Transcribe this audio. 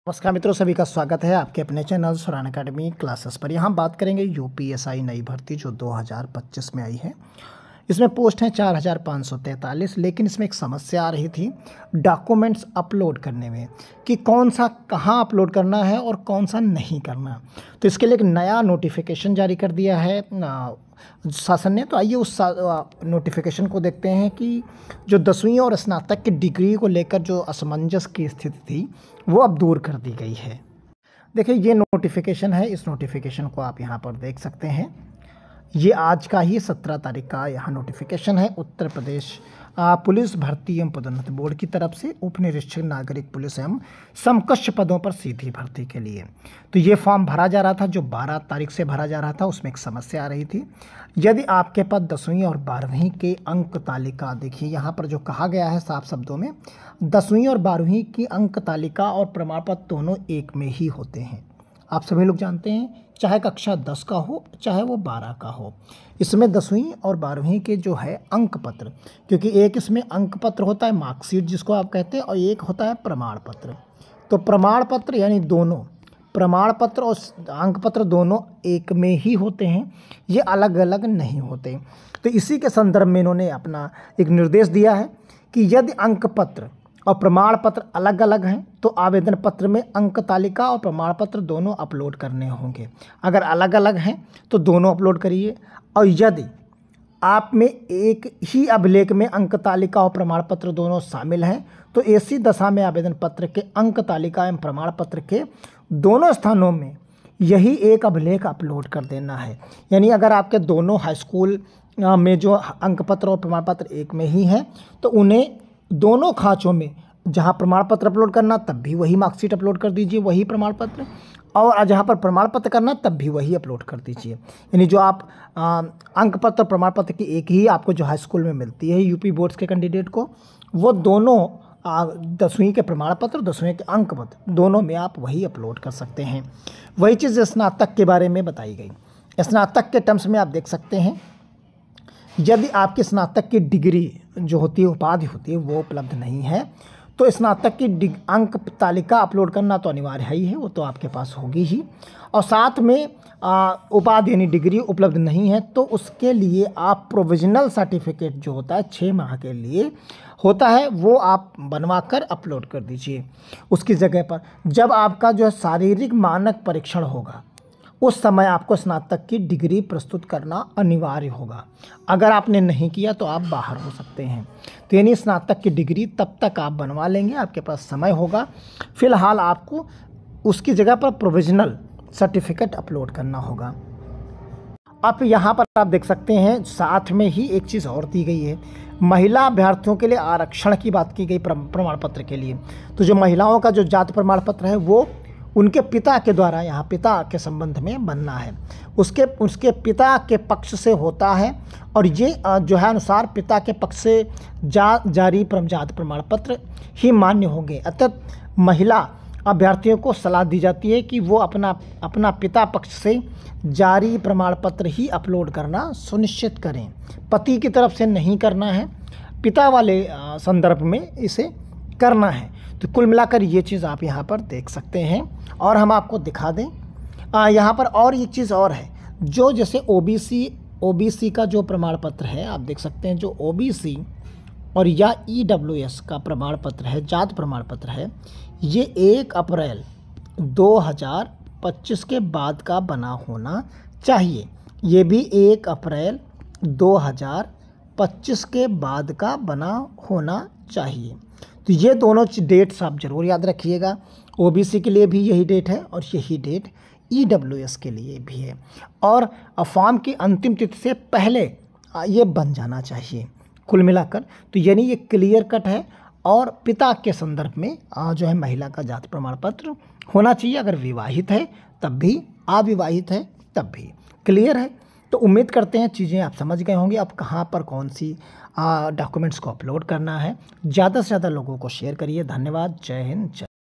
नमस्कार मित्रों, सभी का स्वागत है आपके अपने चैनल सुरान अकेडमी क्लासेस पर। यहाँ बात करेंगे यूपीएसआई नई भर्ती जो 2025 में आई है। इसमें पोस्ट हैं 4543, लेकिन इसमें एक समस्या आ रही थी डॉक्यूमेंट्स अपलोड करने में कि कौन सा कहाँ अपलोड करना है और कौन सा नहीं करना। तो इसके लिए एक नया नोटिफिकेशन जारी कर दिया है शासन ने। तो आइए उस नोटिफिकेशन को देखते हैं कि जो 10वीं और स्नातक की डिग्री को लेकर जो असमंजस की स्थिति थी वो अब दूर कर दी गई है। देखिए ये नोटिफिकेशन है, इस नोटिफिकेशन को आप यहाँ पर देख सकते हैं। ये आज का ही 17 तारीख का यहाँ नोटिफिकेशन है। उत्तर प्रदेश पुलिस भर्ती एवं पदोन्नति बोर्ड की तरफ से उप निरीक्षक नागरिक पुलिस एवं समकक्ष पदों पर सीधी भर्ती के लिए। तो ये फॉर्म भरा जा रहा था, जो 12 तारीख से भरा जा रहा था। उसमें एक समस्या आ रही थी, यदि आपके पास 10वीं और 12वीं के अंक तालिका, देखिए यहाँ पर जो कहा गया है साफ शब्दों में, 10वीं और 12वीं की अंक तालिका और प्रमाण पत्र दोनों एक में ही होते हैं। आप सभी लोग जानते हैं, चाहे कक्षा 10 का हो चाहे वो 12 का हो, इसमें 10वीं और 12वीं के जो है अंक पत्र, क्योंकि एक इसमें अंक पत्र होता है मार्कशीट जिसको आप कहते हैं, और एक होता है प्रमाण पत्र। तो प्रमाण पत्र यानी दोनों प्रमाण पत्र और अंक पत्र दोनों एक में ही होते हैं, ये अलग अलग नहीं होते। तो इसी के संदर्भ में इन्होंने अपना एक निर्देश दिया है कि यदि अंक पत्र और प्रमाण पत्र अलग अलग हैं तो आवेदन पत्र में अंक तालिका और प्रमाण पत्र दोनों अपलोड करने होंगे। अगर अलग अलग हैं तो दोनों अपलोड करिए, और यदि आप में एक ही अभिलेख में अंक तालिका और प्रमाण पत्र दोनों शामिल हैं तो ऐसी दशा में आवेदन पत्र के अंक तालिका एवं प्रमाण पत्र के दोनों स्थानों में यही एक अभिलेख अपलोड कर देना है। यानी अगर आपके दोनों हाई स्कूल में जो अंक पत्र और प्रमाण पत्र एक में ही हैं तो उन्हें दोनों खाँचों में जहाँ प्रमाण पत्र अपलोड करना तब भी वही मार्कशीट अपलोड कर दीजिए, वही प्रमाण पत्र, और जहाँ पर प्रमाण पत्र करना तब भी वही अपलोड कर दीजिए। यानी जो आप अंक पत्र प्रमाण पत्र की एक ही आपको जो हाई स्कूल में मिलती है यूपी बोर्ड्स के कैंडिडेट को, वो दोनों 10वीं के प्रमाण पत्र 10वीं के अंक पत्र दोनों में आप वही अपलोड कर सकते हैं। वही चीज़ स्नातक के बारे में बताई गई। स्नातक के टर्म्स में आप देख सकते हैं, यदि आपकी स्नातक की डिग्री जो होती है, उपाधि होती है, वो उपलब्ध नहीं है तो स्नातक की अंक तालिका अपलोड करना तो अनिवार्य ही है, वो तो आपके पास होगी ही। और साथ में उपाधि यानी डिग्री उपलब्ध नहीं है तो उसके लिए आप प्रोविजनल सर्टिफिकेट जो होता है 6 माह के लिए होता है, वो आप बनवा कर अपलोड कर दीजिए। उसकी जगह पर जब आपका जो है शारीरिक मानक परीक्षण होगा उस समय आपको स्नातक की डिग्री प्रस्तुत करना अनिवार्य होगा। अगर आपने नहीं किया तो आप बाहर हो सकते हैं। तो यानी स्नातक की डिग्री तब तक आप बनवा लेंगे, आपके पास समय होगा। फिलहाल आपको उसकी जगह पर प्रोविजनल सर्टिफिकेट अपलोड करना होगा। अब यहाँ पर आप देख सकते हैं साथ में ही एक चीज़ और दी गई है, महिला अभ्यर्थियों के लिए आरक्षण की बात की गई प्रमाण पत्र के लिए। तो जो महिलाओं का जो जाति प्रमाण पत्र है वो उनके पिता के द्वारा, यहाँ पिता के संबंध में बनना है, उसके पिता के पक्ष से होता है, और ये जो है अनुसार पिता के पक्ष से जारी जाति प्रमाण पत्र ही मान्य होंगे। अतः महिला अभ्यर्थियों को सलाह दी जाती है कि वो अपना पिता पक्ष से जारी प्रमाण पत्र ही अपलोड करना सुनिश्चित करें। पति की तरफ से नहीं करना है, पिता वाले संदर्भ में इसे करना है। तो कुल मिलाकर ये चीज़ आप यहाँ पर देख सकते हैं। और हम आपको दिखा दें यहाँ पर और एक चीज़ और है, जो जैसे ओबीसी का जो प्रमाण पत्र है, आप देख सकते हैं जो ओबीसी और या ईडब्ल्यूएस का प्रमाण पत्र है, जाति प्रमाण पत्र है, ये 1 अप्रैल 2025 के बाद का बना होना चाहिए। ये भी 1 अप्रैल 2025 के बाद का बना होना चाहिए। तो ये दोनों डेट्स आप ज़रूर याद रखिएगा। ओबीसी के लिए भी यही डेट है और यही डेट ईडब्ल्यूएस के लिए भी है, और फॉर्म की अंतिम तिथि से पहले ये बन जाना चाहिए। कुल मिलाकर तो यानी ये क्लियर कट है, और पिता के संदर्भ में जो है महिला का जाति प्रमाण पत्र होना चाहिए। अगर विवाहित है तब भी, अविवाहित है तब भी, क्लियर है। तो उम्मीद करते हैं चीज़ें आप समझ गए होंगे, अब कहाँ पर कौन सी डॉक्यूमेंट्स को अपलोड करना है। ज़्यादा से ज़्यादा लोगों को शेयर करिए। धन्यवाद। जय हिंद, जय